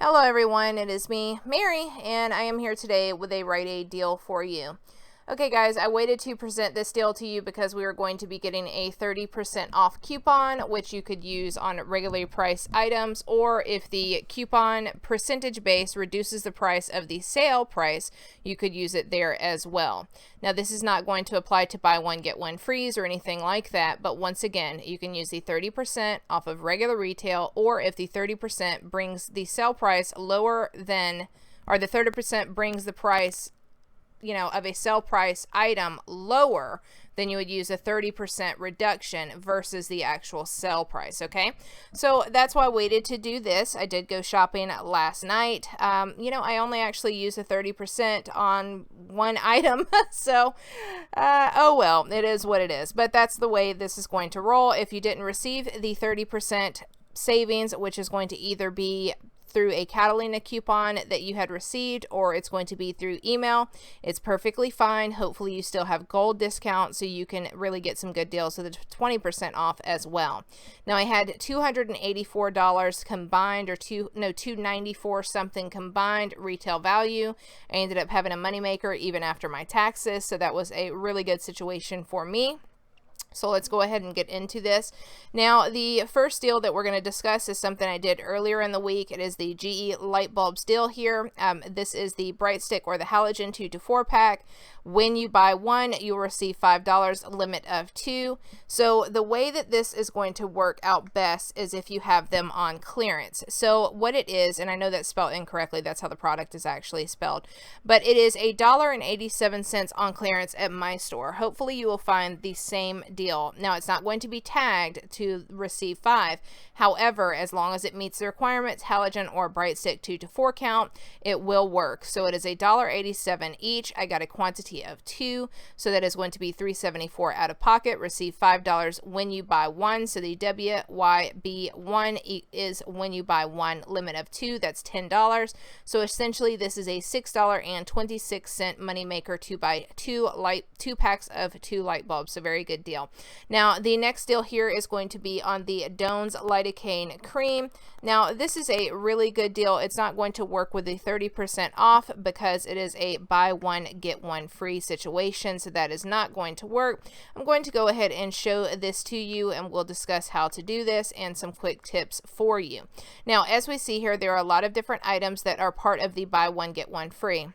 Hello everyone, it is me, Mary, and I am here today with a Rite Aid deal for you. Okay guys, I waited to present this deal to you because we are going to be getting a 30% off coupon, which you could use on regularly priced items, or if the coupon percentage base reduces the price of the sale price, you could use it there as well. Now this is not going to apply to buy one get one frees or anything like that, but once again, you can use the 30% off of regular retail, or if the 30% brings the sale price lower than, or the 30% brings the price of a sell price item lower, then you would use a 30% reduction versus the actual sell price, okay? So that's why I waited to do this. I did go shopping last night. I only actually used a 30% on one item, so, oh well, it is what it is. But that's the way this is going to roll. If you didn't receive the 30% savings, which is going to either be through a Catalina coupon that you had received, or it's going to be through email, it's perfectly fine. Hopefully you still have gold discount so you can really get some good deals, so the 20% off as well. Now I had $284 combined, or $294 something combined retail value. I ended up having a moneymaker even after my taxes, so that was a really good situation for me. So let's go ahead and get into this. Now, the first deal that we're going to discuss is something I did earlier in the week. It is the GE light bulbs deal here. This is the Bright Stick or the halogen 2 to 4 pack. When you buy one, you'll receive $5, limit of 2. So the way that this is going to work out best is if you have them on clearance. So what it is, and I know that's spelled incorrectly, that's how the product is actually spelled, but it is $1.87 on clearance at my store. Hopefully you will find the same deal. Now it's not going to be tagged to receive 5. However, as long as it meets the requirements, halogen or Bright Stick 2 to 4 count, it will work. So it is $1.87 each. I got a quantity of 2, so that is going to be $3.74 out of pocket. Receive $5 when you buy one. So the WYB1 is when you buy one, limit of 2. That's $10. So essentially this is a $6.26 moneymaker to buy two packs of 2 light bulbs. So very good deal. Now the next deal here is going to be on the Doan's lidocaine cream. Now this is a really good deal. It's not going to work with the 30% off because it is a buy one get one free situation, so that is not going to work. I'm going to go ahead and show this to you, and we'll discuss how to do this and some quick tips for you. Now as we see here, there are a lot of different items that are part of the buy one get one free.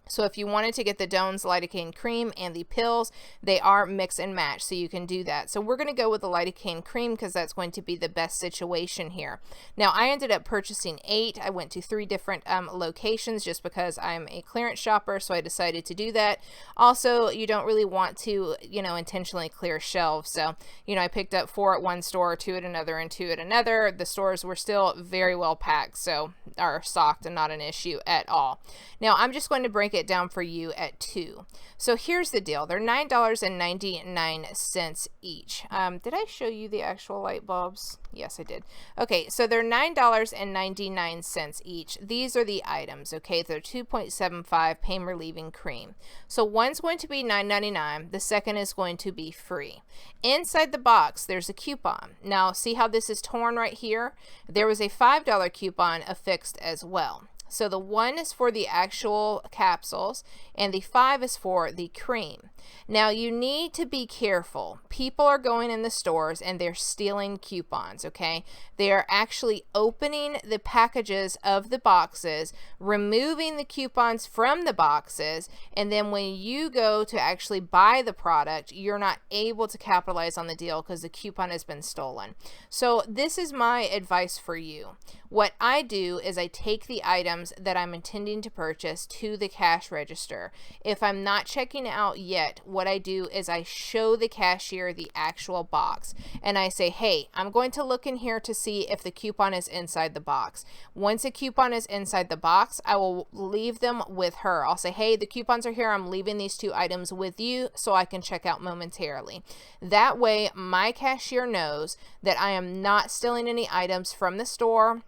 So if you wanted to get the Doan's lidocaine cream and the pills, they are mix and match, so you can do that. So we're going to go with the lidocaine cream because that's going to be the best situation here. Now I ended up purchasing 8. I went to 3 different locations just because I'm a clearance shopper, so I decided to do that. Also, you don't really want to, intentionally clear shelves. So, I picked up 4 at one store, 2 at another, and 2 at another. The stores were still very well packed, so are stocked and not an issue at all. Now I'm just going to break it down for you at 2. So here's the deal. They're $9.99 each. Did I show you the actual light bulbs? Yes, I did. Okay, so they're $9.99 each. These are the items, okay? They're 2.75 pain relieving cream. So one's going to be $9.99. The second is going to be free. Inside the box, there's a coupon. Now, see how this is torn right here? There was a $5 coupon affixed as well. So the 1 is for the actual capsules and the 5 is for the cream. Now you need to be careful. People are going in the stores and they're stealing coupons, okay? They are actually opening the packages of the boxes, removing the coupons from the boxes, and then when you go to actually buy the product, you're not able to capitalize on the deal because the coupon has been stolen. So this is my advice for you. What I do is I take the items that I'm intending to purchase to the cash register. If I'm not checking out yet, what I do is I show the cashier the actual box and I say, hey, I'm going to look in here to see if the coupon is inside the box. Once a coupon is inside the box, I will leave them with her. I'll say, hey, the coupons are here. I'm leaving these 2 items with you so I can check out momentarily. That way, my cashier knows that I am not stealing any items from the store.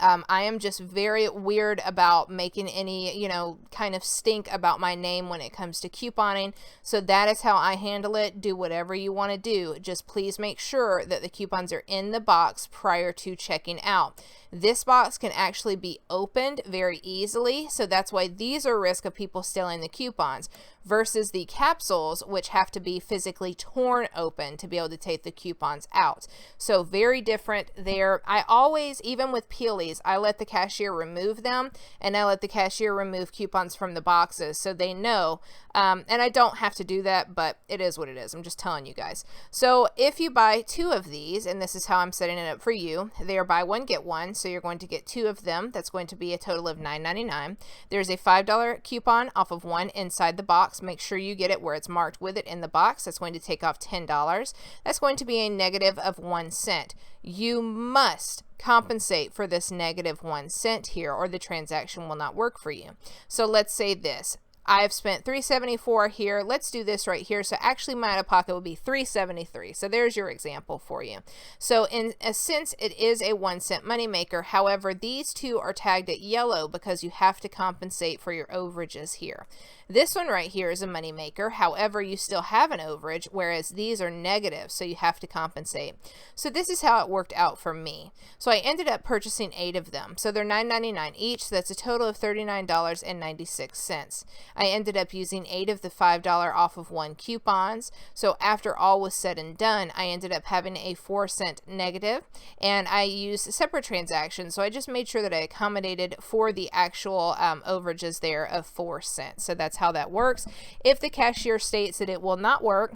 I am just very weird about making any, you know, kind of stink about my name when it comes to couponing. So that is how I handle it. Do whatever you want to do. Just please make sure that the coupons are in the box prior to checking out. This box can actually be opened very easily. So that's why these are a risk of people stealing the coupons versus the capsules, which have to be physically torn open to be able to take the coupons out. So very different there. I always, even with Peelies, I let the cashier remove them, and I let the cashier remove coupons from the boxes so they know. And I don't have to do that, but it is what it is. I'm just telling you guys. So if you buy 2 of these, and this is how I'm setting it up for you, they are buy one, get one. So you're going to get 2 of them. That's going to be a total of $9.99. There's a $5 coupon off of one inside the box. Make sure you get it where it's marked with it in the box. That's going to take off $10. That's going to be a negative of 1 cent. You must compensate for this negative 1 cent here, or the transaction will not work for you. So let's say this. I've spent $3.74 here. Let's do this right here. So actually my out-of-pocket would be $3.73. So there's your example for you. So in a sense, it is a 1 cent moneymaker. However, these two are tagged at yellow because you have to compensate for your overages here. This one right here is a moneymaker. However, you still have an overage, whereas these are negative, so you have to compensate. So this is how it worked out for me. So I ended up purchasing 8 of them. So they're $9.99 each. So that's a total of $39.96. I ended up using 8 of the $5 off of one coupons. So after all was said and done, I ended up having a 4 cent negative, and I used separate transactions. So I just made sure that I accommodated for the actual overages there of 4 cents. So that's how that works. If the cashier states that it will not work,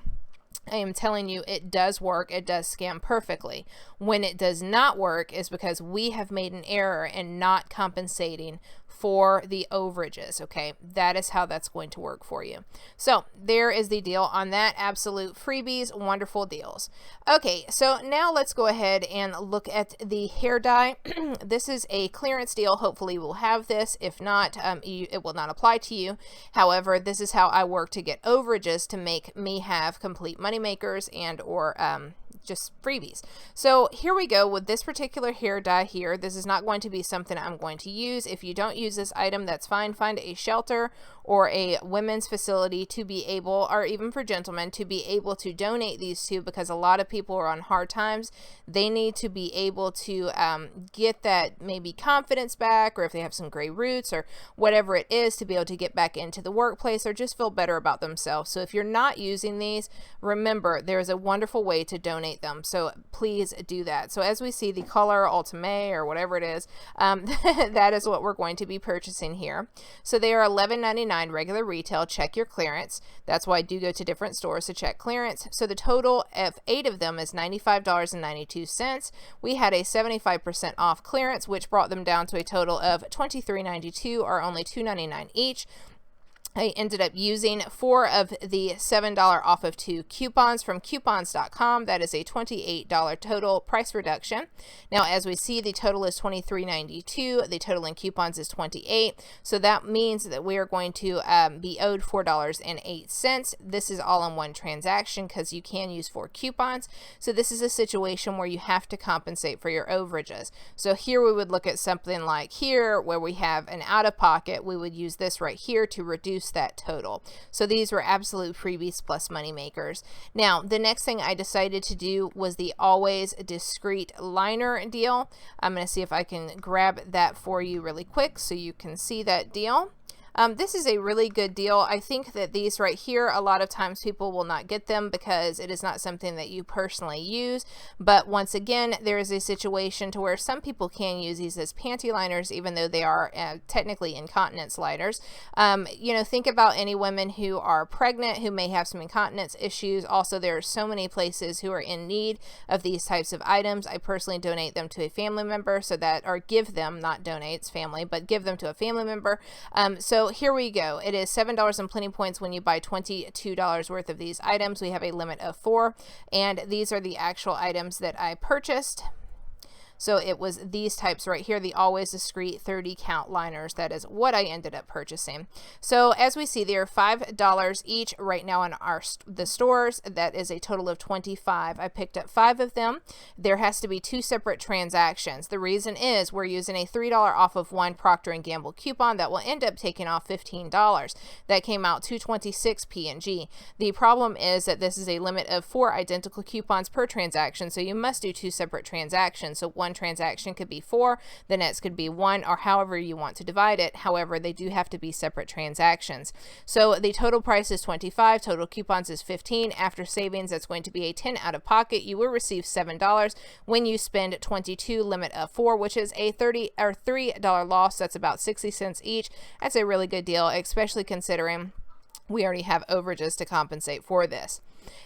I am telling you it does work. It does scan perfectly. When it does not work is because we have made an error in not compensating for the overages. Okay, that is how that's going to work for you. So there is the deal on that. Absolute freebies, wonderful deals. Okay, so now let's go ahead and look at the hair dye. This is a clearance deal. Hopefully we'll have this. If not, it will not apply to you. However, this is how I work to get overages to make me have complete money makers and or just freebies. So here we go with this particular hair dye here. This is not going to be something I'm going to use. If you don't use this item, that's fine. Find a shelter or a women's facility to be able, or even for gentlemen, to be able to donate these to, because a lot of people are on hard times. They need to be able to get that maybe confidence back, or if they have some gray roots or whatever it is, to be able to get back into the workplace or just feel better about themselves. So if you're not using these, remember there's a wonderful way to donate them. So please do that. So as we see the color Ultimate or whatever it is, that is what we're going to be purchasing here. So they are $11.99 regular retail. Check your clearance. That's why I do go to different stores to check clearance. So the total of 8 of them is $95.92. We had a 75% off clearance, which brought them down to a total of $23.92, or only $2.99 each. I ended up using 4 of the $7 off of 2 coupons from coupons.com. That is a $28 total price reduction. Now, as we see, the total is $23.92. The total in coupons is $28. So that means that we are going to be owed $4.08. This is all in one transaction because you can use 4 coupons. So this is a situation where you have to compensate for your overages. So here we would look at something like here where we have an out-of-pocket. We would use this right here to reduce that total. So these were absolute freebies plus money makers. Now, the next thing I decided to do was the Always Discreet liner deal. I'm going to see if I can grab that for you really quick so you can see that deal. This is a really good deal. I think that these right here, a lot of times people will not get them because it is not something that you personally use. But once again, there is a situation to where some people can use these as panty liners, even though they are technically incontinence liners. You know, think about any women who are pregnant who may have some incontinence issues. Also, there are so many places who are in need of these types of items. I personally donate them to a family member, so that, or give them, not donate, it's family, but give them to a family member. So here we go. It is $7 and plenty points when you buy $22 worth of these items. We have a limit of 4, and these are the actual items that I purchased. So it was these types right here, the Always Discreet 30 count liners. That is what I ended up purchasing. So as we see, they're $5 each right now in the stores. That is a total of 25. I picked up 5 of them. There has to be 2 separate transactions. The reason is we're using a $3 off of one Procter & Gamble coupon that will end up taking off $15. That came out to 26 P&G. The problem is that this is a limit of 4 identical coupons per transaction, so you must do 2 separate transactions. So one transaction could be 4, the next could be 1, or however you want to divide it. However, they do have to be separate transactions. So the total price is 25, total coupons is 15. After savings, that's going to be a 10 out of pocket. You will receive $7 when you spend 22, limit of 4, which is a $3 loss. That's about 60 cents each. That's a really good deal, especially considering we already have overages to compensate for this.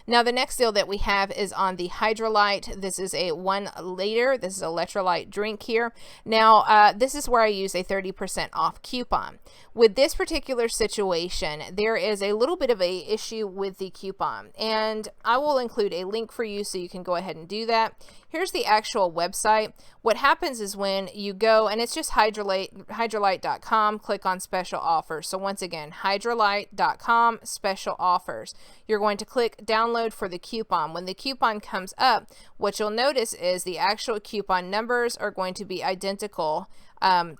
Now the next deal that we have is on the Hydralyte. This is a 1 liter. This is electrolyte drink here. Now this is where I use a 30% off coupon. With this particular situation, there is a little bit of a issue with the coupon, and I will include a link for you so you can go ahead and do that. Here's the actual website. What happens is when you go, and it's just hydralyte.com, click on special offers. So once again, hydralyte.com, special offers. You're going to click download for the coupon. When the coupon comes up, what you'll notice is the actual coupon numbers are going to be identical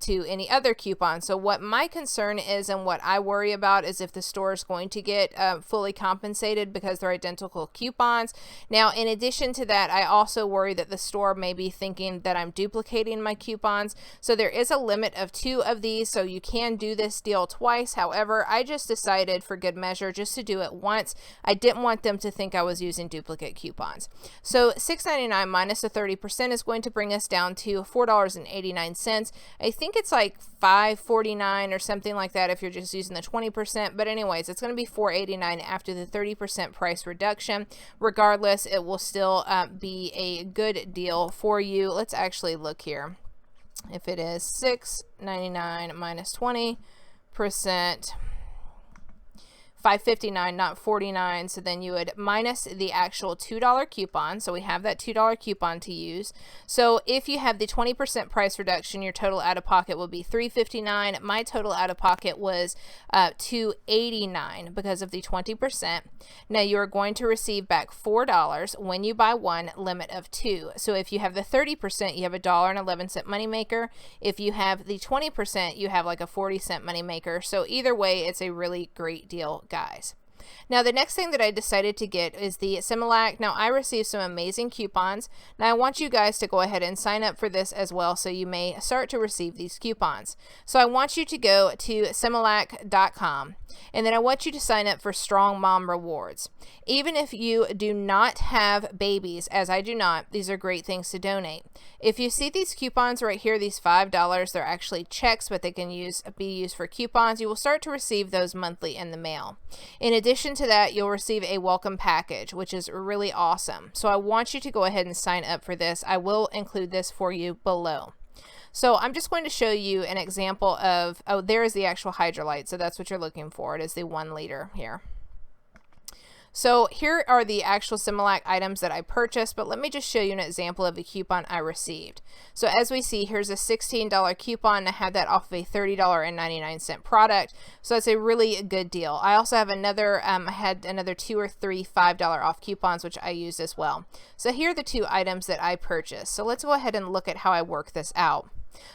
to any other coupon. So what my concern is, and what I worry about, is if the store is going to get fully compensated because they're identical coupons. Now, in addition to that, I also worry that the store may be thinking that I'm duplicating my coupons. So there is a limit of 2 of these, so you can do this deal twice. However, I just decided for good measure just to do it once. I didn't want them to think I was using duplicate coupons. So $6.99 minus the 30% is going to bring us down to $4.89. I think it's like $5.49 or something like that if you're just using the 20%. But anyways, it's going to be $4.89 after the 30% price reduction. Regardless, it will still be a good deal for you. Let's actually look here. If it is $6.99 minus 20%, $5.59, not $49. So then you would minus the actual $2 coupon. So we have that $2 coupon to use. So if you have the 20% price reduction, your total out of pocket will be $3.59. My total out of pocket was $2.89 because of the 20%. Now you are going to receive back $4 when you buy 1, limit of 2. So if you have the 30%, you have a $1.11 moneymaker. If you have the 20%, you have like a 40-cent moneymaker. So either way, it's a really great deal, guys. Now the next thing that I decided to get is the Similac. Now I received some amazing coupons. Now I want you guys to go ahead and sign up for this as well, so you may start to receive these coupons. So I want you to go to Similac.com, and then I want you to sign up for Strong Mom Rewards. Even if you do not have babies, as I do not, these are great things to donate. If you see these coupons right here, these $5, they're actually checks, but they can be used for coupons. You will start to receive those monthly in the mail. In addition to that, you'll receive a welcome package, which is really awesome. So I want you to go ahead and sign up for this. I will include this for you below. So I'm just going to show you an example of, oh, there is the actual Hydralyte. So that's what you're looking for. It is the 1 liter here. So here are the actual Similac items that I purchased, but let me just show you an example of a coupon I received. So as we see, here's a $16 coupon. I had that off of a $30.99 product. So it's a really good deal. I also have another, I had another 2 or 3 $5 off coupons, which I used as well. So here are the 2 items that I purchased. So let's go ahead and look at how I work this out.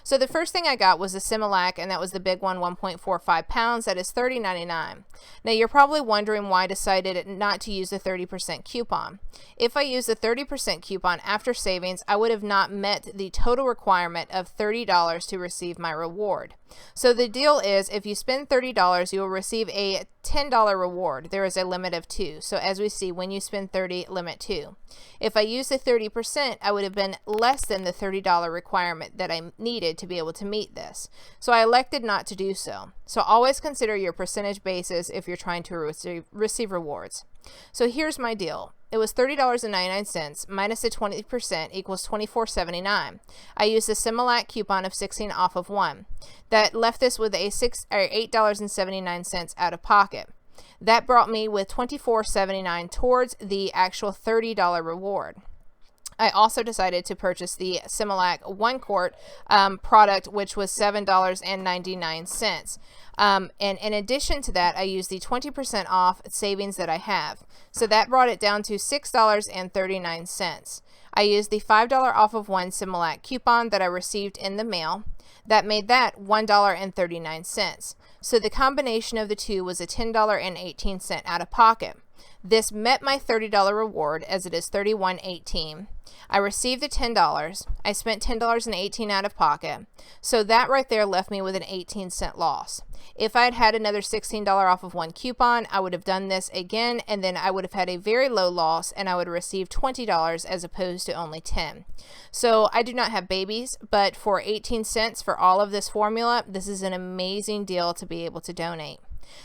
So the first thing I got was the Similac, and that was the big one, 1.45 pounds. That is $30.99. Now you're probably wondering why I decided not to use the 30% coupon. If I used the 30% coupon after savings, I would have not met the total requirement of $30 to receive my reward. So the deal is, if you spend $30, you will receive a $10 reward. There is a limit of 2. So as we see, when you spend 30, limit 2. If I use the 30%, I would have been less than the $30 requirement that I needed to be able to meet this. So I elected not to do so. So always consider your percentage basis if you're trying to receive rewards. So here's my deal. It was $30.99 minus the 20% equals $24.79. I used a Similac coupon of 16 off of 1. That left this with a $8.79 out of pocket. That brought me with $24.79 towards the actual $30 reward. I also decided to purchase the Similac 1 quart product, which was $7.99. And in addition to that, I used the 20% off savings that I have. So that brought it down to $6.39. I used the $5 off of 1 Similac coupon that I received in the mail. That made that $1.39. So the combination of the two was a $10.18 out of pocket. This met my $30 reward, as it is $31.18. I received the $10. I spent $10.18 out of pocket. So that right there left me with an 18-cent loss. If I had had another $16 off of 1 coupon, I would have done this again, and then I would have had a very low loss, and I would have received $20 as opposed to only 10. So I do not have babies, but for 18 cents for all of this formula, this is an amazing deal to be able to donate.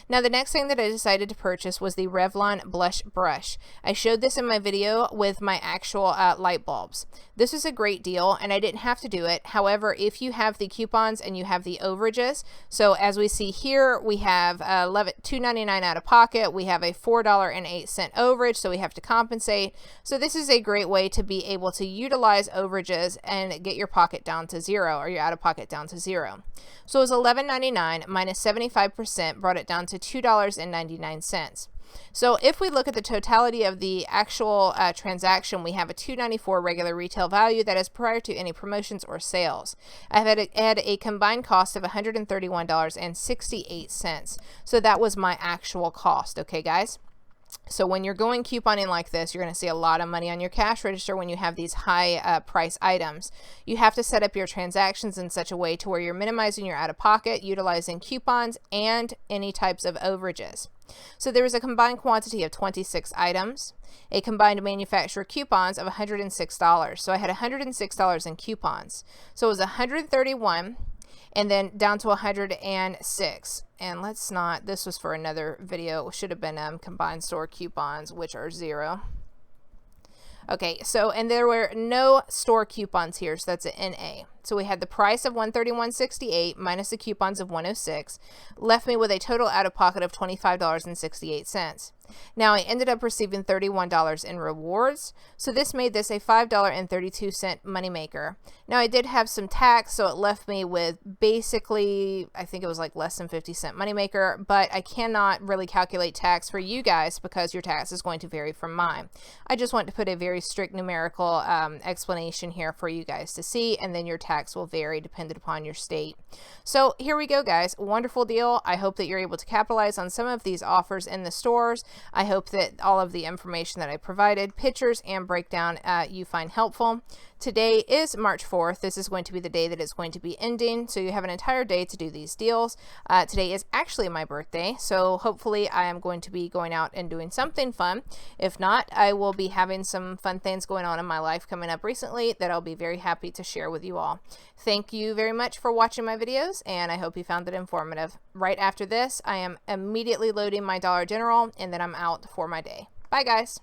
Now, the next thing that I decided to purchase was the Revlon blush brush. I showed this in my video with my actual light bulbs. This was a great deal, and I didn't have to do it. However, if you have the coupons and you have the overages, so as we see here, we have $2.99 out of pocket. We have a $4.08 overage, so we have to compensate. So this is a great way to be able to utilize overages and get your pocket down to zero, or your out of pocket down to zero. So it was $11.99 minus 75% brought it down to $2.99. So if we look at the totality of the actual transaction, we have a $2.94 regular retail value that is prior to any promotions or sales. I've had a combined cost of $131.68. So that was my actual cost. Okay, guys? So when you're going couponing like this, you're going to see a lot of money on your cash register when you have these high price items. You have to set up your transactions in such a way to where you're minimizing your out-of-pocket, utilizing coupons, and any types of overages. So there was a combined quantity of 26 items, a combined manufacturer coupons of $106. So I had $106 in coupons. So it was $131 and then down to 106. And let's not, this was for another video, it should have been combined store coupons, which are 0. Okay, so, and there were no store coupons here, so that's an NA. So we had the price of $131.68 minus the coupons of $106, left me with a total out of pocket of $25.68. Now I ended up receiving $31 in rewards, so this made this a $5.32 moneymaker. Now I did have some tax, so it left me with basically, I think it was like less than 50-cent moneymaker, but I cannot really calculate tax for you guys because your tax is going to vary from mine. I just want to put a very strict numerical explanation here for you guys to see, and then your tax will vary dependent upon your state. So here we go, guys. Wonderful deal. I hope that you're able to capitalize on some of these offers in the stores. I hope that all of the information that I provided, pictures and breakdown, you find helpful. Today is March 4th. This is going to be the day that it's going to be ending, so you have an entire day to do these deals. Today is actually my birthday, so hopefully I am going to be going out and doing something fun. If not, I will be having some fun things going on in my life coming up recently that I'll be very happy to share with you all. Thank you very much for watching my videos, and I hope you found it informative. Right after this, I am immediately loading my Dollar General, and then I'm out for my day. Bye, guys.